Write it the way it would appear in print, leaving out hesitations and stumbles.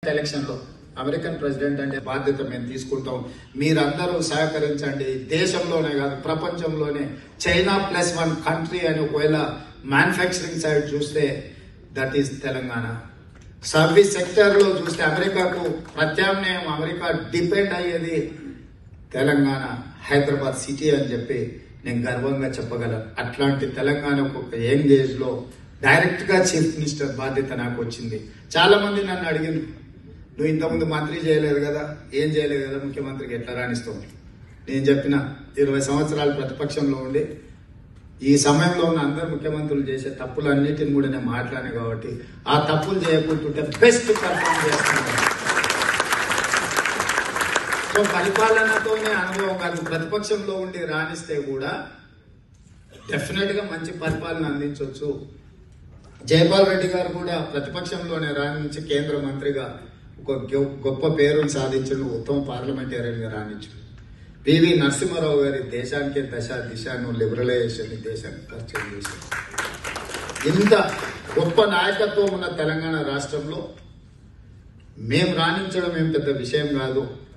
Election లో American president అంటే బాధ్యత మేము తీసుకుంటాం. మీరందరూ సహకరించండి. దేశంలోనే కాదు ప్రపంచంలోనే చైనా +1 కంట్రీ అని ఒకవేళ మ్యానుఫ్యాక్చరింగ్ సైడ్ చూస్తే that is Telangana. Service sector లో చూస్తే అమెరికాకు ప్రత్యామ్నాయం, అమెరికా డిపెండ్ అయ్యేది తెలంగాణ, హైదరాబాద్ సిటీ అని చెప్పి నేను గర్వంగా చెప్పగలను. అట్లాంటి తెలంగాణకు ఒక యంగ్ ఏజ్ లో డైరెక్ట్ గా చీఫ్ మినిస్టర్ బాధ్యత నాకు వచ్చింది. చాలా మంది నన్ను అడిగింది, నువ్వు ఇంతకుముందు మంత్రి చేయలేదు కదా, ఏం చేయలేదు కదా, ముఖ్యమంత్రికి ఎట్లా రాణిస్తావు? నేను చెప్పిన 20 సంవత్సరాలు ప్రతిపక్షంలో ఉండి ఈ సమయంలో ఉన్న అందరు ముఖ్యమంత్రులు చేసే తప్పులన్నిటిని కూడా నేను మాట్లాడాను కాబట్టి ఆ తప్పులు చేయకుంటుంటే బెస్ట్ పర్ఫార్మ్ చేస్తున్నాను. సో పరిపాలనతోనే అనుభవం కాదు, ప్రతిపక్షంలో ఉండి రాణిస్తే కూడా డెఫినెట్ గా మంచి పరిపాలన అందించవచ్చు. జైపాల్ రెడ్డి గారు కూడా ప్రతిపక్షంలోనే రాణించి కేంద్ర మంత్రిగా ఒక గొప్ప పేరును సాధించిన ఉత్తమ పార్లమెంటేరియన్ గా రాణించు. పివి నరసింహారావు గారి దేశానికి దిశను లిబరలైజేషన్ దేశానికి పరిచయం చేశారు. ఇంత గొప్ప నాయకత్వం ఉన్న తెలంగాణ రాష్ట్రంలో మేము రాణించడం ఏం పెద్ద విషయం కాదు.